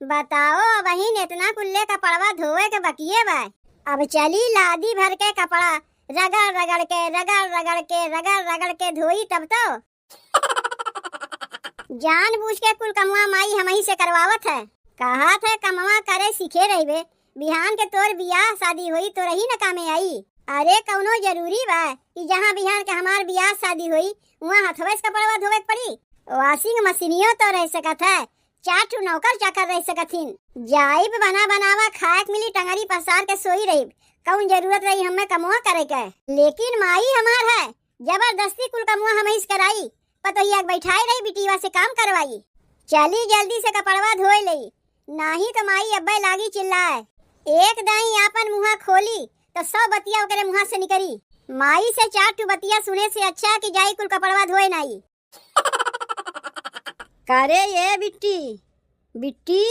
बताओ बहिन, इतना कुल्ले कपड़वा धोए के बकिए बा। अब चली लादी भर के कपड़ा रगड़ रगड़ के धोई तब तो जान बूझ के कुल कमवा माई हमही से करवावत है। कहा थे कमवा करे सीखे रहिबे, बिहान के तोर बियाह शादी होई तो रही न कामे आई। अरे कौनो जरूरी बा कि जहाँ बिहान के हमार बियाह शादी होई वहाँ हथवे से कपड़वा धोवे के पड़ी। वॉशिंग मशीनियो तो रह सकत है, 4 ठो नौकर चाकर रह सकथिन। जाइब बना बनावा खाए मिली, टंगरी पसार के सोई रही। कौन जरूरत रही हमें कमुआ करे के। लेकिन माई हमार है, जबरदस्ती कुल कमुआ हमें कराई। पतोहिया बैठाई रही, बिटिया से काम करवाई। चली जल्दी से कपड़वा धोए लई, नहीं तो माई अब्बे लागी चिल्लाए। एक दाई आपन मुँह खोली तो 100 बतिया ओकरे मुँह से निकली। माई से 4 ठो बतिया सुने से अच्छा कि जाई कुल कपड़वा धोए नाई। करे ये बिट्टी बिट्टी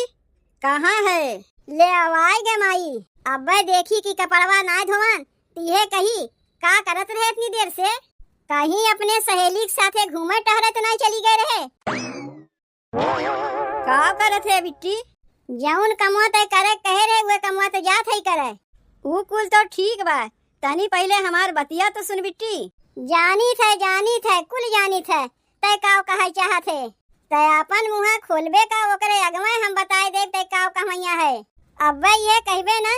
कहाँ है? ले आवाई गे माई। अब्बे देखी कि कपड़वा ना धोवन तीहे कही का करत रहे इतनी देर से। कहीं अपने सहेली के साथे घूमे टहरे तो नहीं चली गए रहे। का करत है बिट्टी? जौन कमवा तय करे कहे रहे वे कमवा तो जात है करे। ऊ कुल तो ठीक बा, तनी पहले हमार बतिया तो सुन बिट्टी। जानी थे कुल जानी थे तय काव कहे चाहत है। तय अपन मुँह खोलबे का ओकरे अगवे हम बताए दे तय काव कहैया है। अब्बे ये कहबे ना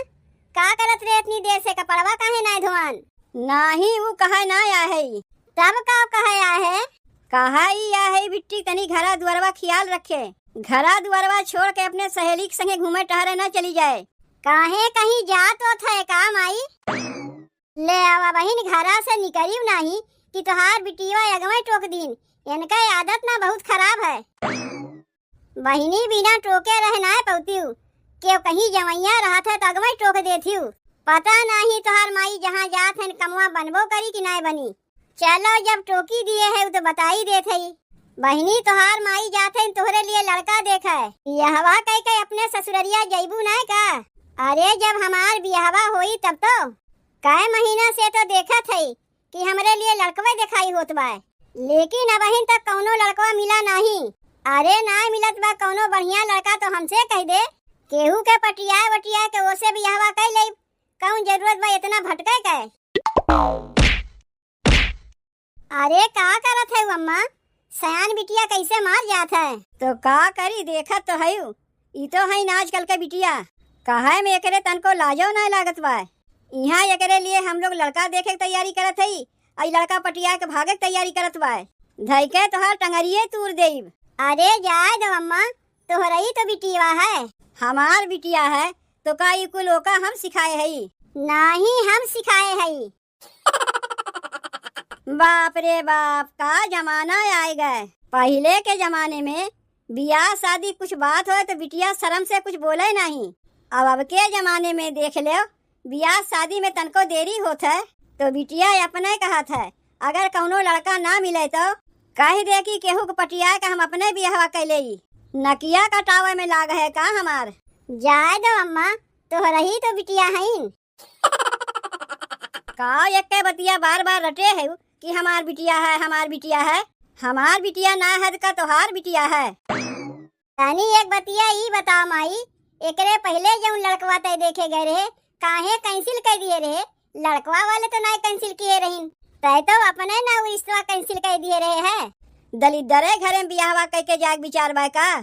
का करत रहे इतनी देर से, कपड़वा काहे ना धोवन? नहीं वो कहा ना आया है। तब काव कहे आया है? कहा ही आया है बिट्टी, तनी घरा दुआरवा ख्याल रखे। घरा दुआरवा छोड़ के अपने सहेली के संगे घूमे टहरे न चली जाए। काहे कहीं जात तो थे काम आई? ले आवा बहिन, घरा से निकलियो नहीं कि तोहार बिटिया अगवे टोक दिन। इनका आदत ना बहुत खराब है। बहिनी बिना टोके रहना है पौतियू के कहीं जवैया रहा था तो अगवे टोक देथियू। पता नहीं तोहार माई जहाँ जात है कमवा बनबो करी कि नहीं बनी। चलो जब टोकी दिए है तो बताई देत है। बहिनी तोहार माई जात है तोहरे लिए लड़का देखा है। यहवा कह के अपने ससुररिया जैबू नहीं का? अरे जब हमार बियाहवा होई तब तो कई महीना से तो देखा थे कि हमरे लिए लड़कवा दिखाई होत बा, लेकिन अब अहिन तक कौनो लड़कवा मिला नहीं। अरे ना मिलत बा कौनो बढ़िया लड़का तो हमसे कह दे, केहू के पटियाए वटियाए के ओसे बियाहवा कर ले। कौन जरूरत बा इतना भटके के? अरे का करत है अम्मा? सयान बिटिया कैसे मार जात है? तो का करी, देखत तो है ई तो है आजकल के बिटिया। कहा में एकरे तनको लाजो ना लागत बा। यहाँ एकरे लिए हम लोग लड़का देखे के तैयारी करत है, आई लड़का पटिया के भागे के तैयारी करत बा। धइके तोहार टंगरिये तूर देब। अरे जाए दो अम्मा, तोहरई तो बिटिया है। हमार बिटिया है तो का ई कुल ओका हम सिखाए है? नहीं हम सिखाए है। बाप रे बाप, का जमाना आए गए। पहले के जमाने में बियाह शादी कुछ बात हो तो बिटिया शर्म से कुछ बोले नहीं। अब के जमाने में देख लो, बियाह शादी में तनको देरी होत है तो बिटिया अपने कहत है। अगर कौनो लड़का ना मिले तो कह दे कि केहू के पटिया के हम अपने बियाह कैले। नकिया कटावे में लाग है का हमार? जाए दो अम्मा, तोहरही तो बिटिया है। का एक के बतिया बार बार रटे है कि हमार बिटिया है हमार बिटिया है। हमार बिटिया ना है का तोहार बिटिया है? तनी एक बतिया ई बताओ माई, एकरे पहले जो लड़कवा तय देखे गए रहे काहे कैंसिल कर दिए रहे? लड़कवा वाले तो नहीं कैंसिल किए रही, तय तो अपने ना रिश्ता कैंसिल कर दिए रहे है। दलिदरे घरे में बियाहवा कह के जाग विचार बा का?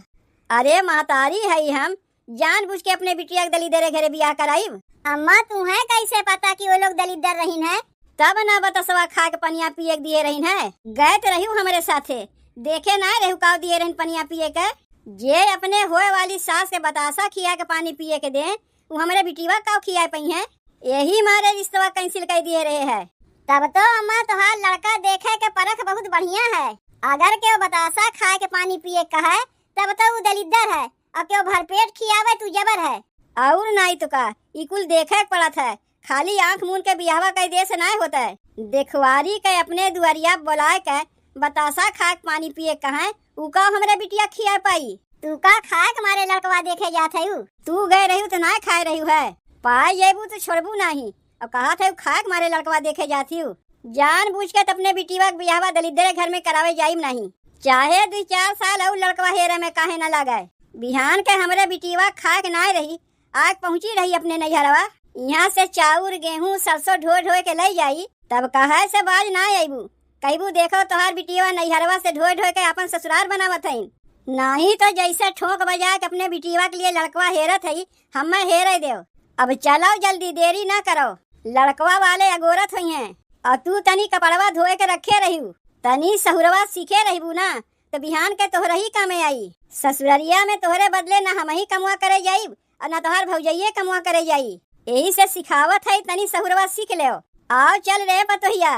अरे महतारी है हम जान बुझ के अपने बिटिया के दलिदरे घरे बियाह कराई। अम्मा तुम्हें कैसे पता कि वो लोग दलिदर रहीन है? तब ना बतसवा खा के पनिया पिए दिए रहीन है। गए तो रही हमारे साथे, देखे ना रहू का दिए रहीन पनिया पिए के। जे अपने होए वाली सास के बतासा खिया के पानी पिए के दे, वो हमारे बिटिया का खिया पई है। यही मारे रिश्ता कैंसिल कर दिए रहे है। तब तो अम्मा तोहार लड़का देखे के परख बहुत बढ़िया है। अगर के बतासा खाए के पानी पिए का है तब तो वो दलिदर है, और क्यों भरपेट खियावे तू जबर है। और नहीं तो का ई कुल देखे पड़त है, खाली आंख मूंद के बियाहवा कई दे से नहीं होता है। देखवारी के अपने दुआरिया बुलाए के बतासा खा के पानी पिए कहा उ का हमारे बिटिया खिया पाई? तू का खाए के मारे लड़कवा देखे जात है? तू गए रही तो ना खाए रही है, पाए जेबू तो छोड़बू नहीं। अब कहा था खाए के मारे लड़कवा देखे जाती हूँ। जान बूझ के अपने बिटिया के बियाहवा दलिदरे घर में करावे जाइम नहीं, चाहे 2-4 साल और लड़कवा हेरे में काहे न लगाए। बिहान के हमरे बिटिया खा के ना रही, आग पहुंची रही अपने नैहरवा। यहाँ से चाउर गेहूं सरसों ढो ढो के ले जाई, तब कहा से बाज ना आईबू। कहबू देखो तोहार बिटिया नैहरवा से ढो ढो के अपन ससुराल बनावत हईन। नहीं तो जैसे ठोक बजा के अपने बिटिया के लिए लड़कवा हेरत हई, हमें हेरे देव। अब चलो जल्दी, देरी ना करो, लड़कवा वाले अगोरत हुई हैं। और तू तनी कपड़वा धोए के रखे रही, तनी सहुरवा सीखे रही ना, तो बिहान के तोहरा ही कामे आई। ससुररिया में तोहरे बदले ना हम ही कमुआ करे जाई और ना तोहार भौजइये कमुआ करे जाई। यही से सिखावत है, तनी सहुरवा सीख ले। आओ चल रे पतोहिया।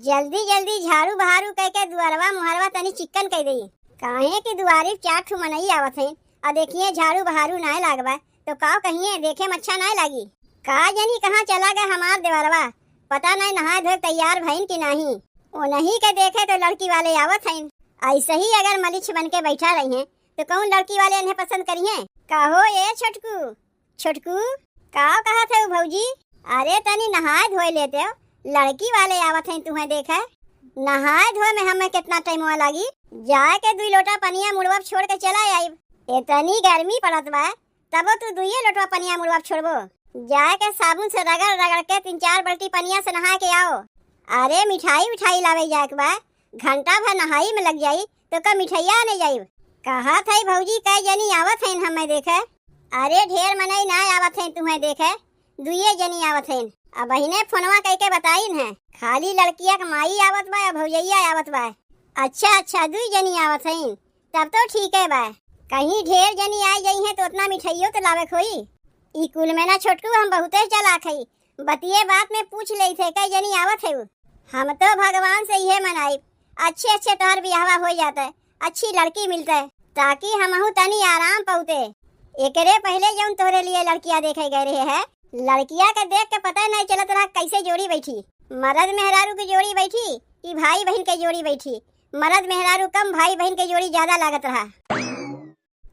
जल्दी जल्दी झाड़ू बहारू कह के दुआरवा मुहरवा तनी चिक्कन कह दई। काहे कि दुआरी 4 ठू मनई आवत है, और देखिए झाड़ू बहारू ना लागबा तो का कहिए देखे में अच्छा ना लागी। का जानी कहाँ चला गया हमार देवरवा, पता नहीं नहा धोए तैयार भईन कि नहीं। ओ नहीं के देखे तो लड़की वाले आवत हैं। ऐसे ही अगर मलिछ बन के बैठा रही हैं तो कौन लड़की वाले इन्हें पसंद करिए। कहो ये छोटकू छोटकू का कहा थे भौजी। अरे तनी नहाए धोए लेते हो, लड़की वाले आवत हैं तुम्हें देखा। नहाए धोए में हमें कितना टाइम लागी, जाए के 2 लोटा पनिया मुड़वा छोड़ के चला आईब। इतनी गर्मी पड़त बा तबो तू 2 लोटा पनिया मुड़वा छोड़बो। जाए के साबुन से रगड़ रगड़ के 3-4 बाल्टी पनिया से नहा के आओ। अरे मिठाई लावे जाए के बा, घंटा भर नहाई में लग जाई तो का मिठाइया आने जाई। कहा था भौजी कई जनी आवत हैं हमें देखे। अरे ढेर मनई ना आवत हैं तुम्हें देखे, 2 जनी आवत हैं। अब बहिने फोनवा कह के बताइन है, खाली लड़किया के माई आवत बा या भौजैया आवत बा। अच्छा 2 जनी आवत हैं, तब तो ठीक है बा। कहीं ढेर जनी आई गई हैं तो उतना मिठाइयों तो लावे खोई। ई कुल में ना छोटकू हम बहुते चलाक हई, बतिये बात में पूछ ले थे कई जनी आवत है। हम तो भगवान से यह मनाई अच्छे तोहर बियाहवा हो जाता है, अच्छी लड़की मिलता है, ताकि हमहू तनी आराम पाउते। एकरे पहले जौन तोहरे लिए लड़कियां देखे गए रहे है, लड़किया के देख के पता नहीं चलत रहा कैसे जोड़ी बैठी। मर्द मेहरारू की जोड़ी बैठी कि भाई बहन के जोड़ी बैठी। मर्द मेहरारू कम, भाई बहन के जोड़ी ज्यादा लागत रहा।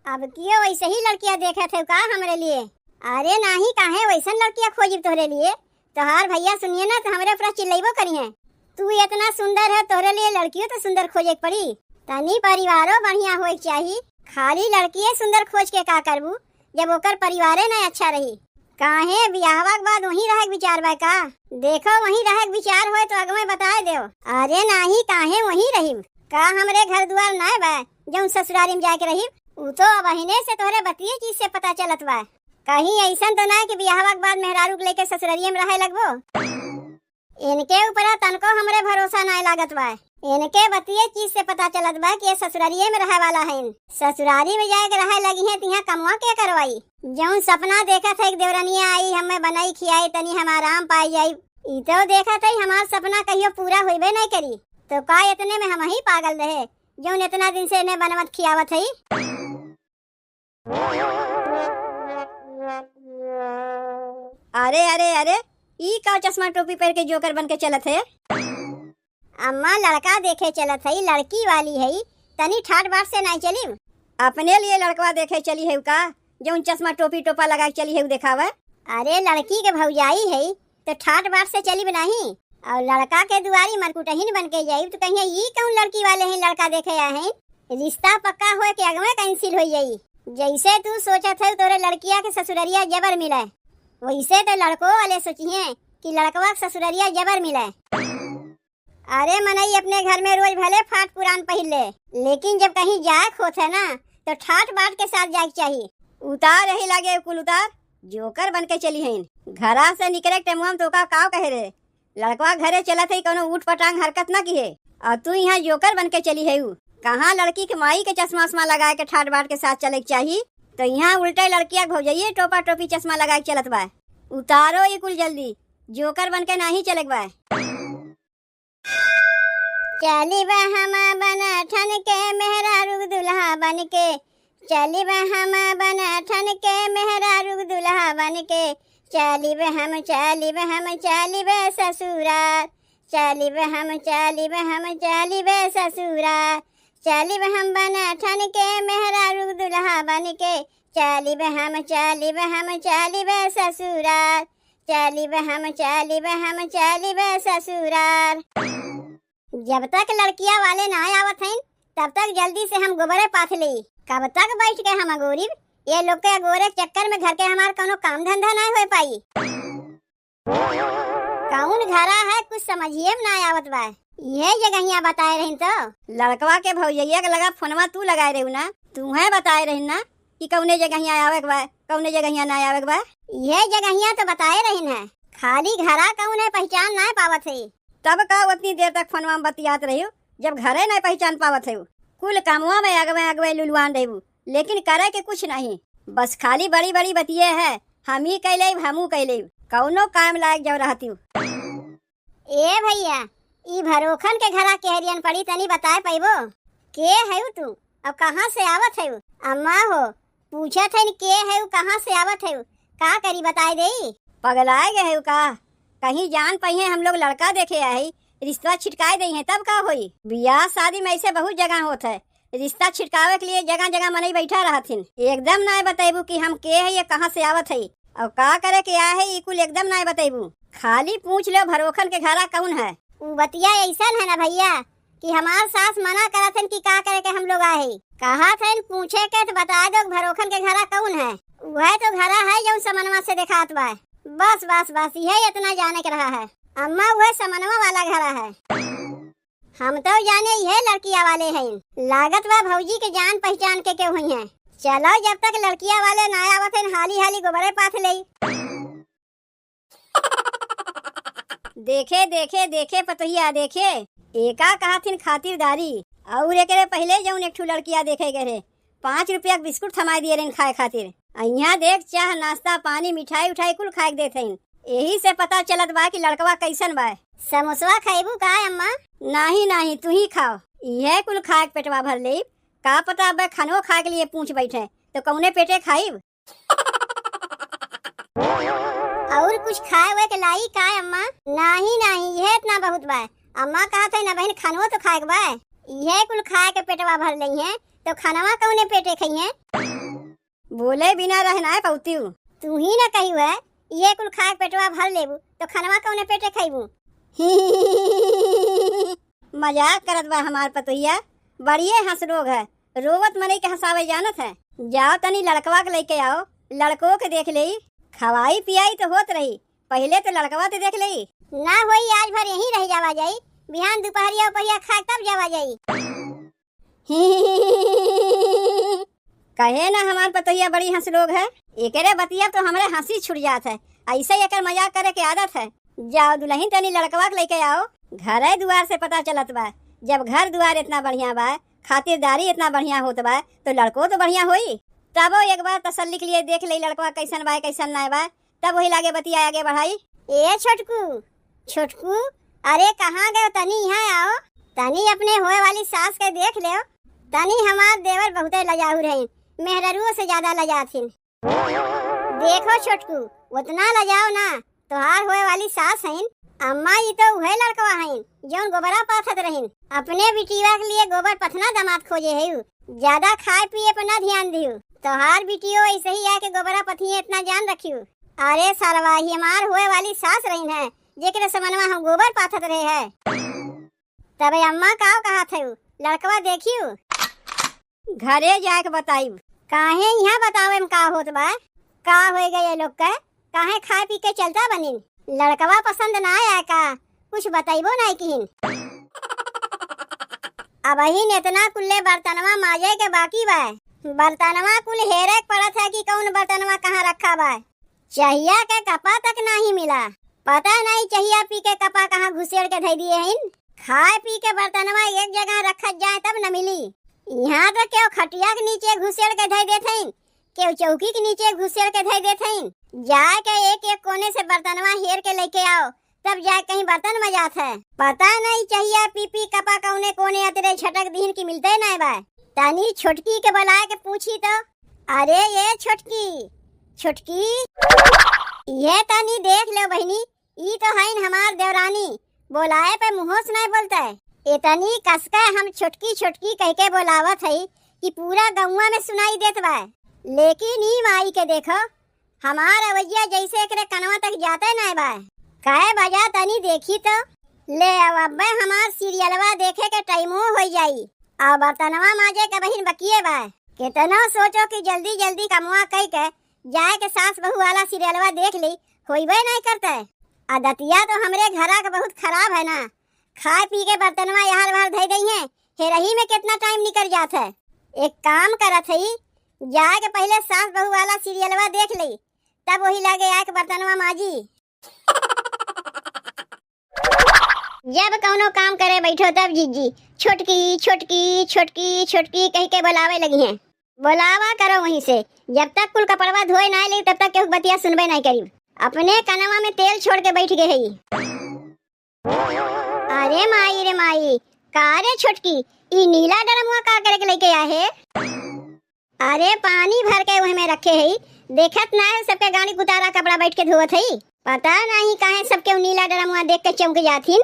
अब क्यों वैसे ही लड़कियां देखे थे का हमरे लिए। अरे नाही काहे वैसन लड़कियां खोजी तोहरे लिए। तोहार भैया सुनिए ना तो हमरे ऊपर चिल्लाइबो करी है। तू इतना सुंदर है, तोहरे लिए लड़कियों तो सुंदर खोजे पड़ी। तनी परिवारों बढ़िया होए चाहिए, खाली लड़किये सुंदर खोज के का करबू जब ओकर परिवारे नहीं अच्छा रही। काहे बियाहवा के बाद वहीं रहे विचार बा का। देखो वहीं रहे विचार होए तो अगमे बताए दो। अरे नाही काहे वहीं रही का, हमरे घर दुआर ना बा जौन ससुरारी में जाके रही। उ तो बहिने से तोहरे बतिये चीज से पता चलत बा। कहीं ऐसा तो ना कि बियाहवा के बाद मेहरारू के लेके ससुरारिये में रहे लगबो। इनके ऊपर तनको हमरे भरोसा ना लागत बा। इनके बतिये चीज से पता चलत बा कि ये ससुरारिये में रहे वाला है। ससुरारी में जाके रहे लगी है तिहा कमवा के करवाई। जौन सपना देखा था एक देवरनिया आई हमें बनाई खियाई तनी हम आराम पाई जाई, ई तो देखा था हमार सपना कहियो पूरा होइबे नहीं करी। तो का इतने में हम ही पागल रहे जौन इतना दिन से इन्हें बनवत खियावत है। अरे ई का चश्मा टोपी पहन के जोकर बन के चलत है। अम्मा लड़का देखे चलत है, लड़की वाली है, तनी ठाट बाट से नहीं चली। अपने लिए लड़कवा देखे चली है का, जौन चश्मा टोपी टोपा लगा के चली है देखावा। अरे लड़की के भौजाई है तो ठाट बाट से चली नहीं, और लड़का के दुआरी मरकुटहीन बन के जाई तो कहीं ये कौन लड़की वाले हैं लड़का देखे आए हैं। रिश्ता पक्का हो के अगमे कैंसिल हो जाई। जैसे तू सोचा था तोरे लड़किया के ससुररिया जबर मिले, वैसे तो लड़कों वाले सोचिए कि लड़कवा के ससुररिया जबर मिले। अरे मनई अपने घर में रोज भले फाट पुरान पहन ले, लेकिन जब कहीं जाए होते ना तो ठाट बाट के साथ जाए चाहिए। उतार रही लागे कुल उतार, जोकर बन के चली है। घरा से निकले टेमुआम तो का कहे रे, लड़कवा घरे चला थे कोनो उठ पटांग हरकत ना की है, और तू यहाँ जोकर बन के चली है। कहाँ लड़की के माई के चश्मा उश्मा लगा के ठाट बाट के साथ चले चाहिए, तो यहाँ उल्टे लड़किया भौजाइये टोपा टोपी चश्मा लगा के चलत बा। उतारो ये कुल जल्दी, जोकर बन के नहीं चले बा। चली बा हम बना ठन के मेहरारू दुल्हा बन के, चली बा हम बना ठन के मेहरारू दुल्हा बन के, चली बा हम चली बा हम चली बा ससुराल, चली बा हम चली बा हम चली बा ससुराल, चली बा हम बना ठन के मेहरारू दुल्हा बन के, चली बा हम चली बा हम चली बा ससुराल, चली बा हम चली बा हम चली बा ससुराल। जब तक लड़किया वाले ना आवत हैं तब तक जल्दी से हम गोबरे पाथ ली। कब तक बैठ के हम अगोरी ये लोग के अगोरे के चक्कर में घर के हमार कोनो काम धंधा ना हो पाई। कौन घरा है कुछ समझिए ना आवत बा। ये जगहिया बताए रही तो लड़कवा के भौजैया के लगा फोनवा तू लगाए रही ना, तू है बताए रही ना कि कौने जगहिया आवे के बा कौने जगहिया ना आवे के बा। ये जगहिया तो बताए रही है, खाली घरा कौन है पहचान ना पावत है। तब का उतनी देर तक फोनवा में बतियात रही जब घरे नहीं पहचान पावत है। कुल कामवा में अगवे लुलवान रही लेकिन करे के कुछ नहीं, बस खाली बड़ी बड़ी बतिये है हम ही कैले हमू कैले कौनो काम लायक जब रहती। ए भैया ई भरोखन के घरा केहरियन पड़ी तनी बताए पैबो के है तू अब कहाँ से आवत है। अम्मा हो पूछत है के है कहाँ से आवत है का करी बताए दे। पगलाए गए है का कहीं जान पहिए हम लोग लड़का देखे आई रिश्ता छिटकाए दई है तब का होई। बियाह शादी में ऐसे बहुत जगह होता है, रिश्ता छिटकावे के लिए जगह जगह मनई बैठा रहथिन। एकदम ना बताइबू कि हम के है ये कहाँ से आवत है और का करे के आए है कुल एकदम ना बताइबू। खाली पूछ लो भरोखन के घरा कौन है। उ बतिया ऐसा है ना भैया कि हमार सास मना करथन कि का करे के हम लोग आए कहा थे पूछे के तो बता दो भरोखन के घरा कौन है। वह तो घरा है जो समनवा से दिखात बा। बस बस बस यही इतना जाने के रहा है। अम्मा वह समनवा वाला घरा है। हम तो जाने यह लड़किया वाले हैं, लागत बा भौजी के जान पहचान के हुई हैं। चलो जब तक लड़किया वाले ना आवत हैं हाली हाली गोबरे पाथ ले। देखे देखे देखे पतोहिया देखे एका कहाथिन खातिरदारी और एकरे पहले जौन एक ठू लड़किया देखे गए 5 रुपया बिस्कुट थमाई दिए रहे खाए खातिर। यहाँ देख चाह नाश्ता पानी मिठाई उठाई कुल खाए देते हैं। यही से पता चलत बा कि लड़कवा कैसन बा। समोसवा खाइबू का अम्मा? नहीं नहीं तू ही खाओ, यह कुल खाए पेटवा भर ले। का पता अब खानो खाए के लिए पूछ बैठे तो कौने पेटे खाइब। और कुछ खाए हुए के लाई का अम्मा? नहीं नहीं यह इतना बहुत बा। अम्मा कहा थे ना बहन खानो तो खाए बा, यह कुल खाए के पेटवा भर लई है तो खानवा कौने पेटे खाई है। बोले बिना रहना है पौती तू ही ना कही है ये कुल खाए के पेटवा भर लेबू तो खानवा कौने पेटे खाइबू। मजाक करत बा हमार पतोहिया, बढ़िए हंस रोग है, रोवत मरे के हंसावे जानत है। जाओ तनी लड़कवा के लेके आओ, लड़को के देख ले, खवाई पियाई तो होत रही, पहले तो लड़कवा तो देख ले। ना होई आज भर यहीं रह जावा जाई, बिहान दोपहरिया उपहरिया खा तब जावा जाई। कहे ना हमार पतोहिया बड़ी हंस लोग है, एकरे बतिया तो हमारे हंसी छुट जात है। ऐसे एकर मजाक करे के आदत है। जाओ दुल्हन तनी लड़कवा के लेके आओ, घर द्वार से पता चलत बा। जब घर द्वार इतना बढ़िया बा, खातिरदारी इतना बढ़िया होत बा तो लड़को तो बढ़िया होई। तब एक बार तसल्ली के लिए देख ले लड़कवा कैसन बा कैसन ना बा, तब वही लागे बतिया आगे बढ़ाई। ए छोटकू छोटकू अरे कहाँ गए? तनी यहाँ आओ, तनी अपने होए वाली सास के देख ले। तनी हमार देवर बहुते लजाऊ रहे, मेहररुओं से ज्यादा लजाथिन। देखो छोटकू उतना लजाओ ना, तोहार होए वाली सास हैं। अम्मा ये तो वह लड़कवा हैं जो गोबरा पाथत रहीन। अपने बिटिया के लिए गोबर पथना दामाद खोजे है, ज्यादा खाए पिए पर ना ध्यान दियो। तोहार बिटियो ऐसे ही आके गोबरा पथिए इतना जान रखियो। अरे सरवा ही हमार होए वाली सास रही है जेकरे समनवा हम गोबर पाथत रहे है। तबे अम्मा का कहा थे लड़कवा देखियो, घरे जाके बताई। काहे यहाँ बतावे में का होत बा? का हो गए ये लोग का? काहे खाए पी के चलता बनिन? लड़कवा पसंद ना आया का? कुछ बताइबो नहीं किन। अब ही इतना कुल्ले बर्तनवा माजे के बाकी बा। बर्तनवा कुल हेरे पड़त है कि कौन बर्तनवा कहाँ रखा बा। चाहिया के कपा तक नहीं मिला, पता नहीं चाहिया पी के कपा कहाँ घुसेड़ के धई दिए हैं। खाए पी के बर्तनवा एक जगह रखत जाए तब न मिली। यहाँ तो क्यों खटिया के नीचे घुसेड़ के धई देते हैं, क्यों चौकी के नीचे घुसेड़ के धई देते हैं। जाए के एक एक कोने से बर्तनवा हेर के लेके आओ तब जाए कहीं बर्तन में जात है। पता नहीं चाहिए पी पी कपा कौने कोने अतरे छटक दीन की मिलते नहीं बा। तनी छोटकी के बुलाए के पूछी तो, अरे ये छोटकी छोटकी ये तनी देख लो बहनी, ई तो है हमार देवरानी, बोलाए पे मुँह से नहीं बोलता है। इतनी कसका हम छोटकी छोटकी कह के बोलावत है कि पूरा गौवा में सुनाई देत बा। लेकिन ई माई के देखो हमार अवैया जैसे एकरे कनवा तक जाते नहीं बा। काहे बजा तनी देखी तो, ले अब हमार सीरियलवा देखे के टाइमो हो जाई। अब बर्तनवा माजे के बहिन बकिए बा। कितना सोचो कि जल्दी जल्दी कमवा कई के जाए के सास बहू वाला सीरियलवा देख ली, होइबे नहीं करते। आदतिया तो हमरे घरा के बहुत खराब है ना। खाए पी के बर्तनवा यहाँ वहाँ धई दई है, हेरही में कितना टाइम निकल जात है। एक काम करत है, जाए के पहले सास बहू वाला सीरियलवा देख ली, तब वही लागे आके बर्तनवा माजी। जब कौनो काम करे बैठो तब जीजी छोटकी छोटकी छोटकी छोटकी कह के बुलावे लगी हैं। बुलावा करो वहीं से, जब तक कुल कपड़वा धोए ना ले तब तक केहू बतिया सुनबे नहीं करी। अपने कनवा में तेल छोड़ के बैठ गए है। अरे माई रे माई, का रे छोटकी, ई नीला ड्रमवा का करे के लेके आए है? अरे पानी भर के वही में रखे है, देखत ना है सबके गाड़ी कुतारा कपड़ा बैठ के धोवत है। पता नहीं काहे सबके नीला ड्रमवा देख के चमक जाथिन।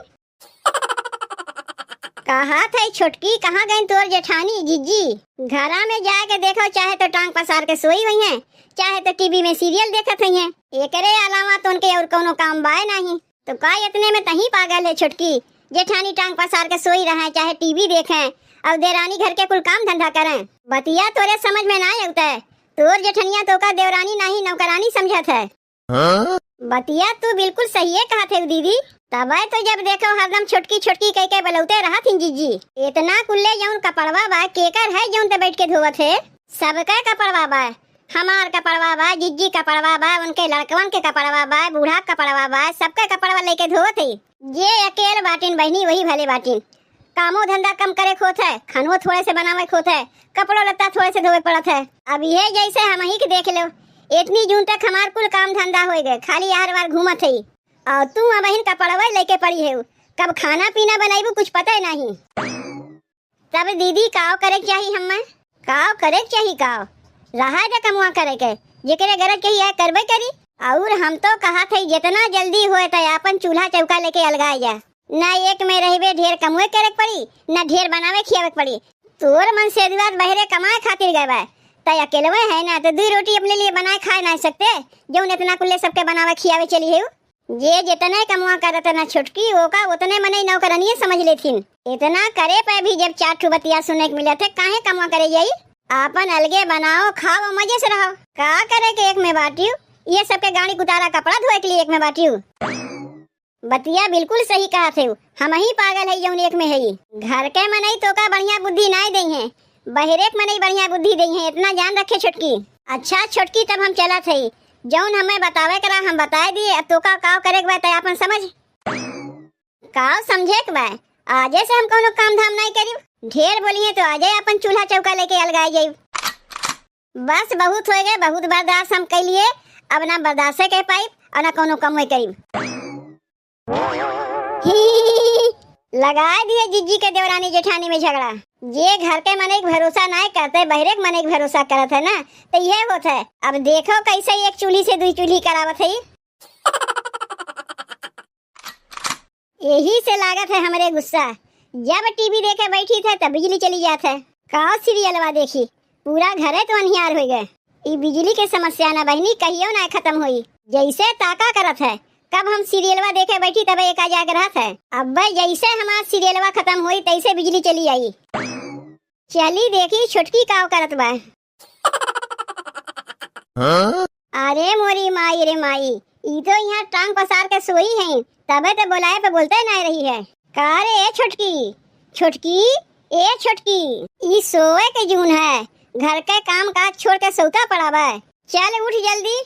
कहा था छोटकी, कहाँ गई तोर जेठानी जीजी? घरा में जाके देखो, चाहे तो टांग पसार के सोई हुई हैं, चाहे तो टीवी में सीरियल देखत हुई हैं। एकरे अलावा तो उनके और कोनो काम बाय नहीं। तो का इतने में तही पागल है छोटकी? जेठानी टांग पसार के सोई रहे, चाहे टीवी देखें, और देरानी घर के कुल काम धंधा करें। बतिया तोरे समझ में ना आता है। तोर जेठनिया तो का देवरानी नहीं नौकरानी समझत है। बतिया तू बिल्कुल सही है कहा थे दीदी। तब तो जब देखो हरदम छोटकी छोटकी कह के बलौते रहा थी जीजी। इतना कुल्ले जौन कपड़वा बा केकर है जौन ते बैठ के धोवत है? सबका कपड़वा बा, हमार कपड़वा बा, जीजी कपड़वा बा, उनके लड़कवन के कपड़वा बा, बूढ़ा कपड़वा बा, सबका कपड़वा लेके धोवत है। जे अकेले बाटिन बहनी वही भले बाटिन। कामो धंधा कम करे खोत है, खानो थोड़े से बनावे खोत है, कपड़ो लत्ता थोड़े से धोवे पड़त है। अब ये जैसे हम ही के देख लो, इतनी जून तक हमार कुल काम धंधा हो गए, खाली हर बार घूमत है। और तू बहन कपड़वा लेके पड़ी है, कब खाना पीना बनाईबू कुछ पता ही नहीं। तब दीदी काव करे चाहिए, हमें काव करे चाहिए, काव रहा जा कमुआ करे के, जेकरे गरज कही है करबे करी। और हम तो कहा थे जितना जल्दी होए त अपन चूल्हा चौका लेके अलगाए जा। ना एक में रहबे ढेर कमुए करे पड़ी, ना ढेर बनावे खियावे पड़ी। तोर मन से दिवार बहरे कमाए खातिर गए बा, त अकेलवे है ना, तो 2 रोटी अपने लिए बनाए खाए ना सकते, जौन इतना कुल्ले सबके बनावे खियावे चली है। जे जितने कमुआ करत ना छोटकी, ओका उतने मने नौकरानी समझ लेथिन। इतना करे पे भी जब 4 बतिया सुने के मिले थे, काहे कमुआ करे जाई? आपन अलगे बनाओ, खाओ, मजे से रहो। का करे के एक में बाटियो, ये सबके गाड़ी कुतारा कपड़ा धोए के लिए एक में बाटियो। बतिया बिल्कुल सही कहा थे, हम ही पागल है जौन एक में है। घर के मनई तो का बढ़िया बुद्धि नहीं दई है, बहरे के मनई बढ़िया बुद्धि दई है, इतना जान रखे छोटकी। अच्छा छोटकी, तब हम चला थे, जौन हमें बतावे करा हम बताए दिए। अब तो का काव करे के बा त अपन समझ, काव समझे के बा। आजे से हम कोनो काम धाम नहीं करी, ढेर बोलिए तो आजे अपन चूल्हा चौका लेके अलगाए जाई। बस बहुत हो गए, बहुत बर्दाश्त हम कर लिए, अब ना बर्दाश्त के पाइप और ना कोनो कम करी। लगाए दिए जीजी के देवरानी जेठानी में झगड़ा। जे घर के मने भरोसा नहीं करते, बहरे के मने भरोसा करत है ना, तो ये होता है। अब देखो कैसे एक चूल्ही से 2 चूल्ही करावत है। यही से लागत है हमारे गुस्सा। जब टीवी देखे बैठी थे तब बिजली चली जात है। का सीरियलवा देखी, पूरा घरे तो अनहियार हो गए। ई बिजली के समस्या ना बहनी कहियो ना खत्म हुई। जैसे ताका करत है, कब हम सीरियलवा देखे बैठी तब एक जाग रहा था। अब जैसे हमारा सीरियलवा खत्म हुई तैसे बिजली चली आई। चली देखी छोटकी काव करत बा। अरे मोरी माई रे माई, ई तो यहाँ टांग पसार के सोई है, तबे तो बुलाए पे बोलते नहीं रही है। का रे छोटकी छोटकी, ए छोटकी, ई सोए के जून है, घर के काम काज छोड़ के सोता पड़ा बा। चल उठ जल्दी।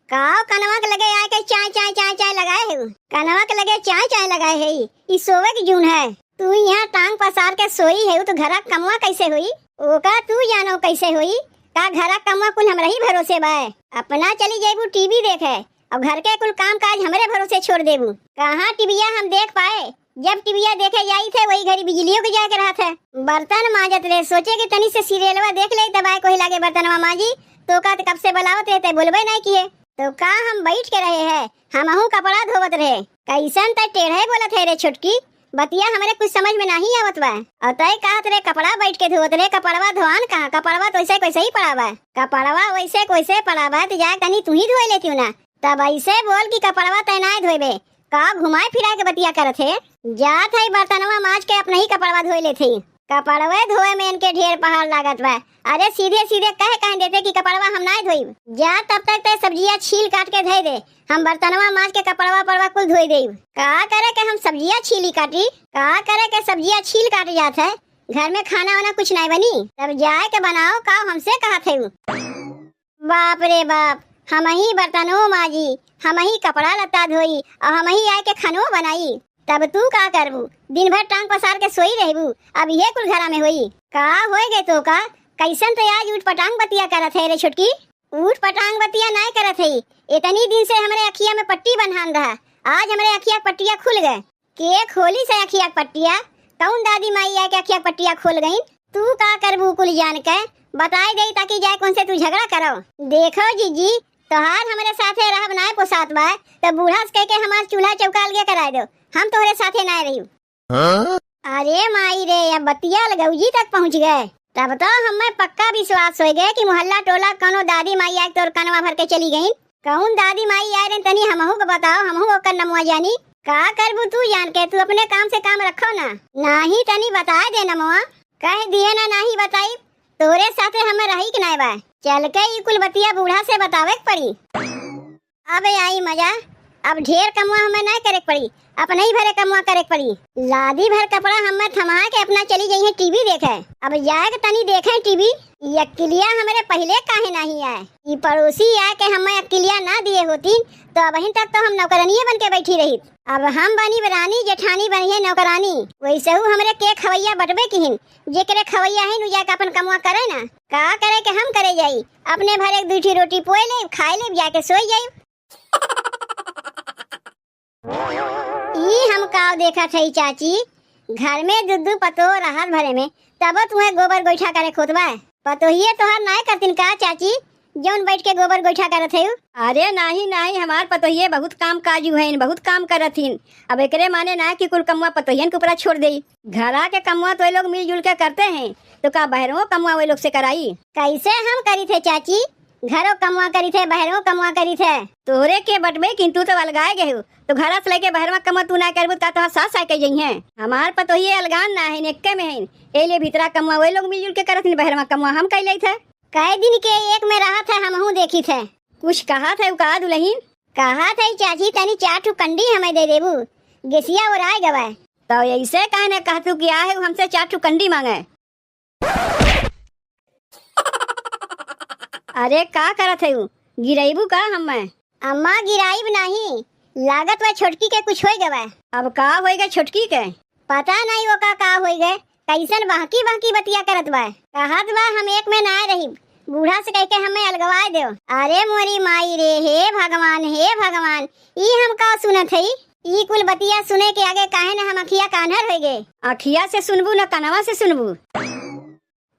काव कनवा के लगे आए के चाय चाय चाय चाय लगाए है, कनवा के लगे चाय चाय लगाए है। ई सोवे के जून है, तू यहाँ टांग पसार के सोई है, तो घरा कमवा कैसे हुई? ओका तू जानो कैसे हुई? का घरा कमवा कुल हमरा ही भरोसे बा। अपना चली जेबू टीवी देखे, अब घर के कुल काम काज हमरे भरोसे छोड़ देबू। कहाँ टीविया हम देख पाए? जब टीविया देखे जाई थे वही घड़ी बिजलियों के जाके रहा था। बर्तन मांजत रहे, सोचे कि तनी से सीरियलवा देख ले, दबाए कोई लागे बर्तनवा मांजी, तो का कब से बुलावत रहते, बोलबे नहीं किए। तो का हम बैठ के रहे हैं, हमहू कपड़ा धोवत रहे। कैसन तय टेढ़े बोलत है रे छोटकी, बतिया हमारे कुछ समझ में नहीं आवत बा। और तय कहत रे कपड़ा बैठ के धोवत रे, कपड़वा धोआन कहाँ? कपड़वा तो वैसे कैसे ही पड़ा बा, कपड़वा वैसे कैसे पड़ा बा, तो जाए तनी तू ही धोए लेती ना। तब ऐसे बोल की कपड़वा तय ना धोबे, का घुमाए फिराए के बतिया करत है। जात है बर्तनवा माज के अपने ही कपड़वा धोए लेते। कपड़वे धोए में इनके ढेर पहाड़ लागत बा। अरे सीधे सीधे कहे देते कि कपड़वा हम ना धोई। जा तब तक ते सब्जियां छील काट के धोई दे, हम बर्तनवा माज के कपड़वा पड़वा कुल धोई दे। का करे के हम सब्जियां छीली काटी, का करे के सब्जियां छील काट जात है, घर में खाना वाना कुछ नहीं बनी, तब जाए के बनाओ का हमसे कहा थे। बाप रे बाप, हम ही बर्तनों माजी, हम ही कपड़ा लत्ता धोई और हम ही आए के खानो बनाई, तब तू का करबू? दिन भर टांग पसार के सोई रहबू, अब ये कुल घरा में होई का होए गे तो का? कैसन तो आज उठ पटांग बतिया करत है रे छोटकी। उठ पटांग बतिया नहीं करत है, इतनी दिन से हमारे अखिया में पट्टी बंधान रहा, आज हमारे अखिया पट्टिया खुल गए। के खोली से अखिया पट्टिया? कौन दादी माई आके अखिया पट्टिया खोल गई? तू का करबू कुल जान के बताई दे ताकि जाए कौन से तू झगड़ा करो। देखो जीजी, तोहार हमारे साथे रहब ना पोसात बा तो बूढ़ा से कह के हमार चूल्हा चौका अलगे करा दो, हम तोहरे साथे ना रही। अरे माई रे, अब बतिया लगौजी तक पहुँच गए, तब तो हमें पक्का विश्वास हो गए कि मोहल्ला टोला कौनो दादी माई आके तोर कनवा भर के चली गई। कौन दादी माई आए रे तनी हमहू को बताओ, हमहू ओकर नमुआ जानी। का करबू तू जान के? तू अपने काम से काम रखो ना, नाही तनी बता दे नमुआ, कह दिए ना नहीं बताई, तोरे साथे हमें रही कि नहीं बा। चल के ई कुल बतिया बूढ़ा से बतावे पड़ी। अब आई मजा, अब ढेर कमुआ हमें नहीं करे पड़ी, अपने ही भरे कमुआ करे पड़ी। लादी भर कपड़ा हमें थमा के अपना चली गई है टीवी देखे। अब जाए के तनी देखे टीवी, अक्लिया हमारे पहले काहे नहीं आए। ये पड़ोसी आए के हमें अक्लिया ना दिए होती तो अब तक तो हम नौकरानी बन के बैठी रही। अब हम बनी रानी, जेठानी बनी है नौकरानी, वैसे हमारे के खवैया बटबे की हिन, जेकरे खवैया है नु जाके अपन कमुआ करे ना। का करे के हम करे जाई, अपने भर एक दूठी रोटी पोए ले, खाए ले, जाके सोई जाई। ई हम काव देखा थई चाची, घर में दुद्दू पतो राहत भरे में, तब तुम्हें गोबर गोईठा करे खोतबा। पतोहिए तोहर नहीं करतीन का चाची, जौन बैठ के गोबर गोईठा करत है? अरे नहीं नहीं, हमार पतोहिए बहुत काम काजू है, बहुत काम करथिन। अब एकरे माने ना कि कुल कमुआ पतोहियन के ऊपर छोड़ दे। घरा के कमुआ तो ये लोग मिलजुल के करते हैं, तो का बहरों कमुआ वे लोग से कराई? कैसे हम करी थे चाची, घरों कमुआ करी थे, बहरों कमुआ करी थे। तोरे के बटबे किंतु तो अलगाए गए हो, तो घरा से लेके बहरवा कमुआ तू ना करबू ता तो सास आके जई है। हमार पतोहिए अलगान ना है, नेक्के में है, एले भीतरा कमुआ वे लोग मिलजुल के करथिन, बहरवा कमुआ हम कैले थे। कई दिन के एक में रहा था, हमहू देखी थे। कुछ कहा था का दुल्हन? कहा था चाची तनी 4 ठू कंडी हमें दे देबू, गेसिया और आए गवाए। तो ऐसे कहने कहतू कि आए हमसे 4 ठू कंडी मांगे। अरे का करत है, गिराइबू का हमें? अम्मा गिराइब नहीं, लागत व छोटकी के कुछ हो गवा। अब का होएगा छोटकी के? पता नहीं वो का हो गए, कैसन बहकी बहकी बतिया करत बा। कहत बा हम एक में ना रही, बूढ़ा से कह के हमें अलगवाए दो। अरे मोरी माई रे, हे भगवान हे भगवान, ई हम का सुनत है? ई कुल बतिया सुने के आगे काहे न हम अखिया कान्हर हो गए। अखिया से सुनबू न कनवा से सुनबू?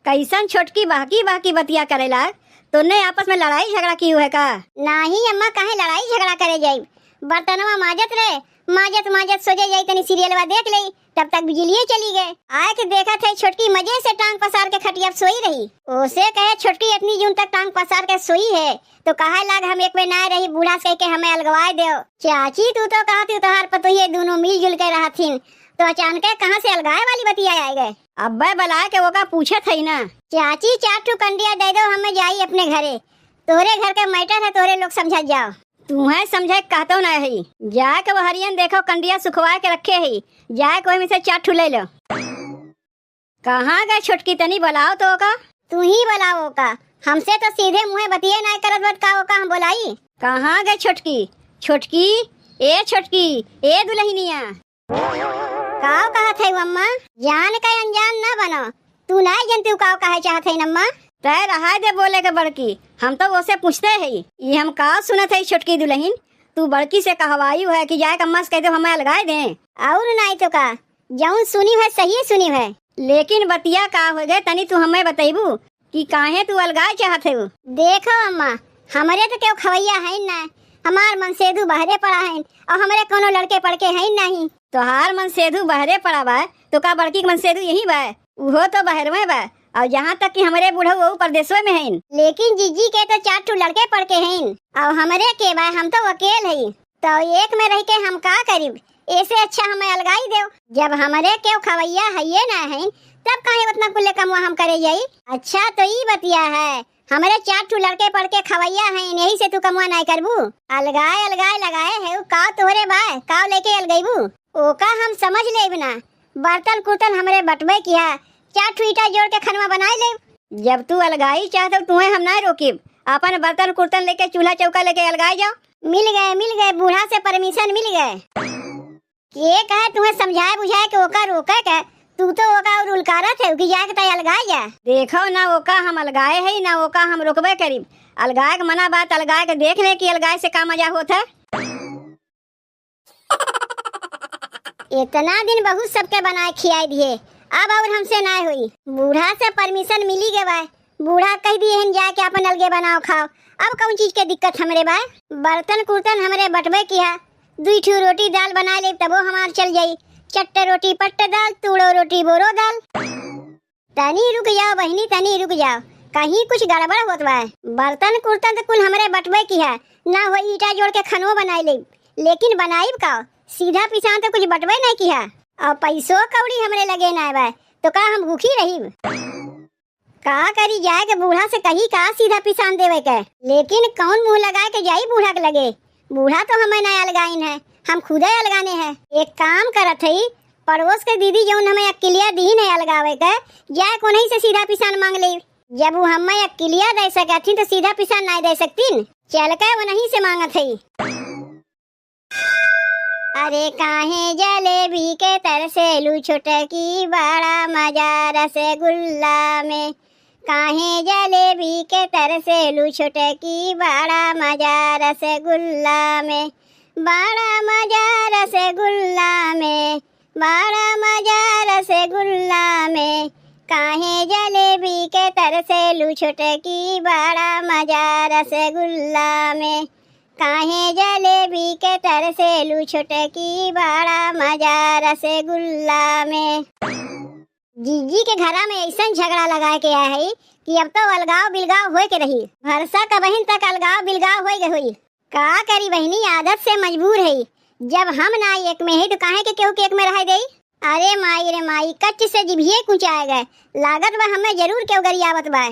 कैसन छोटकी बहकी बहकी बतिया करेला, तो ने आपस में लड़ाई झगड़ा की है का? नहीं अम्मा, काहे लड़ाई झगड़ा करे जाई, बर्तनवा माजत रहे, माजत माजत सोचे जाई तनी सीरियलवा देख ले, तब तक बिजलिए चली गए। आए के देखा थे छोटकी मजे से टांग पसार के खटिया सोई रही। ओसे कहे छोटकी इतनी जून तक टांग पसार के सोई है, तो कहा लाग हम एक में ना रही, बूढ़ा से के हमें अलगवाए दो। चाची तू तो कहा थी तोहार पतोहिए दोनों मिलजुल के रहा थीन, तो अचानक कहाँ से अलगाए वाली बतिया आए गए? अब्बे बला के वो का पूछे थे ना। चाची 4 ठू कंडिया दे दो, हमें जाई अपने घरे, तोरे घर के मैटर है, तोरे लोग समझ जाओ। तुम्हें समझे कहतो ना है, जाके वो हरियन देखो कंडिया सुखवा के रखे है, जाके वही में से 4 ठू ले लो। कहाँ गए छोटकी, तनी बुलाओ तो का। तू ही बुलाओ का, हमसे तो सीधे मुँह बतिये ना करत बत का का हम बुलाई। कहाँ गए छोटकी? छोटकी ए छोटकी, ए दुल्हनिया। काव कहा थे अम्मा, जान का अनजान ना बनो, तू ना जनती काव कहे चाहत है अम्मा। तय रहा दे बोले के बड़की, हम तो वो से पूछते है, ये हम का सुनत है छोटकी दुल्हन, तू बड़की से कहवाई है कि जाए अम्मा से कह दो हमें अलगाए दे। और नहीं तो का, जौन सुनी है सही सुनी है, लेकिन बतिया का हो गए तनी तू हमें बताइबू कि काहे तू अलगाए चाहत है? देखो अम्मा, हमारे तो क्यों खवैया है ना, हमार मन सेधु बहरे पड़ा है और हमारे कोनो लड़के पड़के है नहीं। तोहार मन सेधु बहरे पड़ा बा, तो का बड़की मन सेधु यही बा, वो तो बहर में बा, और जहाँ तक कि हमारे बूढ़ा वो परदेशों में हैं। लेकिन जीजी के तो 4 ठू लड़के पड़के हैं और हमारे के बा, हम तो अकेले हैं, तो एक में रह के हम का करीब, ऐसे अच्छा हमें अलगाई दो। जब हमारे केव खवैया है ना है तब काहे उतना कुल्ले कमवा हम करे जाई। अच्छा तो ई बतिया है, हमारे 4 लड़के पढ़ के खवैया हैं, यही से तू कमवा नहीं करबू। अलगाए अलगाए लगाए है का तोहरे बाय का लेके अलगईबू, ओका हम समझ लेब ना। बर्तन कुर्तन हमरे बटवे किया, 4 ईटा जोड़ के खनवा बनाए ले। जब तू अलगाई चाहत तुम्हें हम ना रोकिब, अपन बर्तन कुर्तन लेके चूल्हा चौका लेके अलगाए जाओ। मिल गए बूढ़ा से परमिशन मिल गए। के कहे तुम्हें समझाए बुझाए के ओका रोके के, तू तो ओका और उलकारत है कि जाके तय अलगाए जा। देखो ना ओका हम अलगाए है ना ओका हम रोकबे करीब। अलगाए के मना बात, अलगाए के देख ले कि अलगाए से का मजा होता है। इतना दिन बहुत सबके बनाए खियाई दिए, अब और हमसे ना हुई। बूढ़ा से परमिशन मिली गए, बूढ़ा कह दिए हम जाके अपन अलगे बनाओ खाओ। अब कौन चीज के दिक्कत हमरे बा। बर्तन कुर्तन हमरे बटवे किया, 2 रोटी दाल बना ले तबो हमार चल जाई। चट्टे रोटी पट्टे दाल, तूड़ो रोटी बोरो दाल। तनी रुक जाओ बहनी, तनी रुक जाओ, कहीं कुछ गड़बड़ होत बा। बर्तन कुर्तन तो कुल हमरे बटवे की है ना, हो ईटा जोड़ के खनो बनाई ले, लेकिन बनाई का सीधा पिसान तो कुछ बटवे नहीं किया। और पैसों कौड़ी हमरे लगे ना बा, तो का हम भूखी रही। का करी जाए के बूढ़ा से कही का सीधा पिसान देवे के, लेकिन कौन मुंह लगाए के जाई बूढ़ा के लगे। बूढ़ा तो हमें ना अलगाइन है, हम खुदे अलगाने हैं। एक काम करत है, पड़ोस के दीदी जौन हमें अक्लिया दी है अलगावे के, जाए को नहीं से सीधा पिसान मांग ले। जब वो हमें अक्लिया दे सकती तो सीधा पिसान नहीं दे सकती, चल के वो नहीं से मांगत है। अरे काहे जलेबी के तरसेलू छोटकी, बड़ा मजा रसगुल्ला में। काहे जलेबी के तरसेलू छोटकी, बड़ा मजा रसगुल्ला में। बड़ा मजा रसगुल्ला में, बड़ा मजा रसगुल्ला में। काहे जलेबी के तरसेलू छोटकी, बड़ा मजा रसगुल्ला में। काहे जलेबी के तरसेलू छोटकी, बड़ा मजा रसगुल्ला में। जीजी के घरा में ऐसा झगड़ा लगा के आया है कि अब तो अलगाव बिलगाव होए के रही। भरसा का बहन तक अलगाव बिलगाव होए के हुई। का करी बहनी, आदत से मजबूर है। जब हम ना एक में है तो काहे के केहू के एक में रह गई। अरे माई रे माई, कच्च से जिभिये कुचाए गए, लागत बा हमें जरूर केहू गरियावत बा।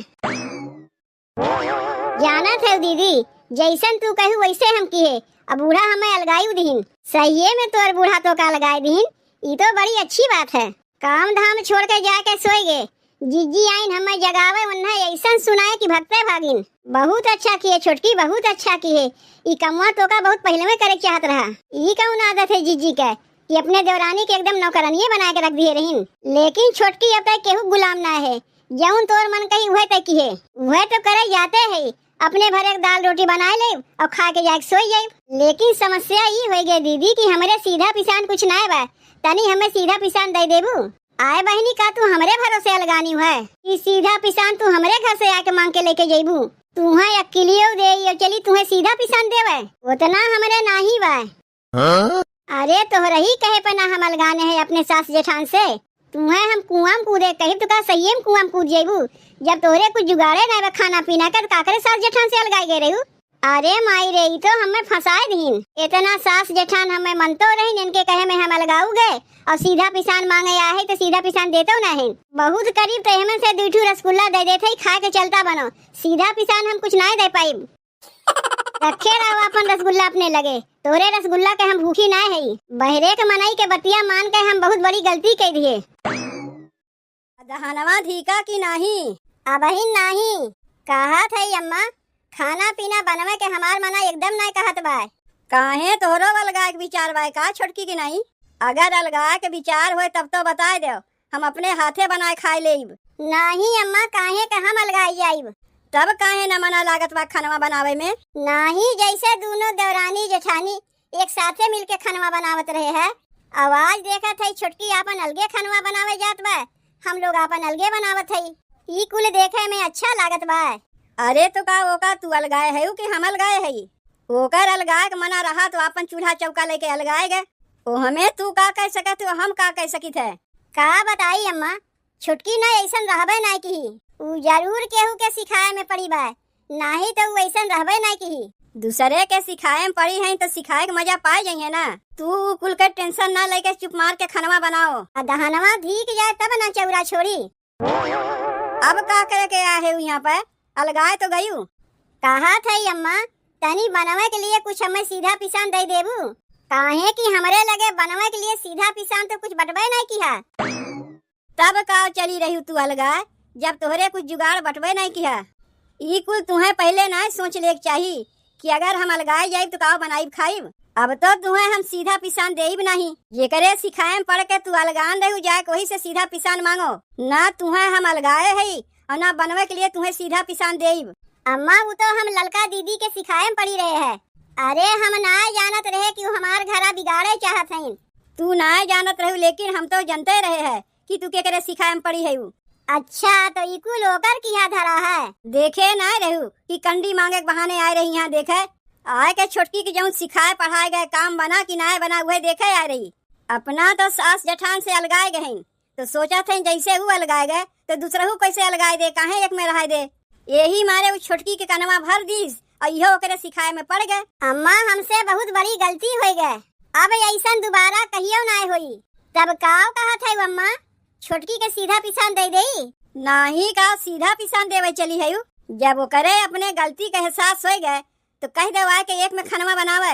जानत है दीदी, जैसन तू कहू वैसे हम किए। अब बूढ़ा हमें अलगाई दीन, सही में तोर बूढ़ा तो का लगाई दीन, ये तो बड़ी अच्छी बात है। काम धाम छोड़ के जाके सोएगे, जीजी आइन हमें जगावे उन्हें ऐसा सुनाए कि भगते भागिन। बहुत अच्छा किए छोटकी, बहुत अच्छा किए। ई कमवा तो का बहुत पहले में करे चाहत रहा। ई कौन आदत है जीजी का कि अपने देवरानी के एकदम नौकरानिये बना के रख दिए रहीन। लेकिन छोटकी अब तक केहू गुलाम ना है, जौन तोर मन कही वह तक की है वह तो करे जाते है। अपने भरे दाल रोटी बनाए ले और खा के जाके सोई जाए। लेकिन समस्या ये हो गई दीदी कि हमारे सीधा पिसान कुछ ना बा, तनी हमें सीधा पिसान दे देबू। आए बहनी, का तू हमरे भरोसे अलगानी है कि सीधा पिसान तू हमरे घर से आके मांग के लेके जेबू। तुम्हें अकेलियो दे चली तुम्हें सीधा पिसान देवे, उतना हमरे नाही बा। अरे तोहरा ही कहे पे ना हम अलगाने है अपने सास जेठान से। तुम्हें हम कुआं कूदे कही तो का सही में कुआं कूद जेबू। जब तोहरे कुछ जुगाड़े ना खाना पीना कर काकरे सास जेठान से अलगाई गए रहू। अरे माई रे, तो हमें फंसाए दीन। इतना सास जेठान हमें मनतो रही, इनके कहे में हम अलगाऊ गए और सीधा पिसान मांगे आ है तो सीधा पिसान देते ना है। बहुत करीब तो हमें से 2 रसगुल्ला दे देते खा के चलता बनो। सीधा पिसान हम कुछ नहीं दे पाई। रखे रहो अपन रसगुल्ला अपने लगे, तोरे रसगुल्ला के हम भूखी ना है। बहरे के मनाई के बतिया मान के हम बहुत बड़ी गलती कर दिए। दहनवा धीका की नहीं अबही नहीं कहा था अम्मा, खाना पीना बनवे के हमार मना एकदम नहीं कहत बा। काहे तोहरो अलगाए के विचार बा का छोटकी की नहीं? अगर अलगाए के विचार होए तब तो बताए दो, हम अपने हाथे बनाए खाए लेब। नहीं अम्मा, काहे के हम अलगाई जाइब। तब काहे न मना लागत बा खाना बनावे में? नहीं, जैसे दोनों देवरानी जेठानी एक साथे मिलके खाना बनावत रहे है। आवाज देखा था छोटकी आपन अलगे खाना बनावे जात बा, हम लोग आपन अलगे बनावत है। ई कुल देखे में अच्छा लागत बा। अरे तो का ओका तू अलगाए है कि हम अलगाए है? ओकर अलगाए के मना रहा तो अपन चूल्हा चौका लेके अलगाए गए। ओ हमें तू का कह सकत हो, हम का कह सकित है? का बताई अम्मा, छुटकी ना ऐसन रहबे नहीं की। उ जरूर केहू के सिखाए में पड़ी बा, नहीं तो उ ऐसन रहबे नहीं की। दूसरे के सिखाए में पड़ी है तो सिखाए के मजा पाए जाइए ना। तू कुल के टेंशन ना लेके चुप मार के खनवा बनाओ। दहनवा धीक जाए तब ना चौरा छोड़ी। अब का करे के आए है यहाँ पे? अलगाए तो गयू। कहा था अम्मा तनी बनवे के लिए कुछ हमें सीधा पिसान दे देबू। काहे कि हमरे लगे बनवे के लिए सीधा पिसान तो कुछ बटवे नहीं किया। तब का चली रही तू अलगाए जब तोहरे कुछ जुगाड़ बटवे नहीं किया। ई कुल तुम्हें पहले ना सोच ले चाहिए कि अगर हम अलगाए जाए तो का बनाई खाइब। अब तो तुम्हें हम सीधा पिसान देब नहीं। ये करे सिखाए पढ़ के तू अलगान रहू जाए वही से सीधा पिसान मांगो ना। तुम्हें हम अलगाए है और ना बनवे के लिए तुम्हें सीधा पिसान देब। अम्मा वो तो हम ललका दीदी के सिखाए में पड़ी रहे हैं। अरे हम ना जानत रहे कि हमार घरा बिगाड़े चाहत हैं। तू ना जानत रहू लेकिन हम तो जानते रहे है कि तू के करे सिखाए में पड़ी है। अच्छा तो इकू लोकर किया धरा है। देखे ना रहू कि कंडी मांगे के बहाने आए रही। यहाँ देखे आए के छोटकी की जौन सिखाए पढ़ाए गए काम बना कि ना बना वह देखे आ रही। अपना तो सास जठान से अलगाए गए तो सोचा थे जैसे वो अलगाए गए तो दूसरा कैसे अलगाए दे काहे एक में रहा दे। यही मारे वो छोटकी के कनवा भर दीस और इहो करे सिखाए में पड़ गए। अम्मा हमसे बहुत बड़ी गलती हो गए। अब ऐसा दोबारा कहियो ना होई। तब काव कहा था अम्मा छोटकी के सीधा पिसान दे दे। नहीं का सीधा पिसान देवे चली है। जब वो करे अपने गलती का एहसास हो गए तो कह दे के एक में खनवा बनावे।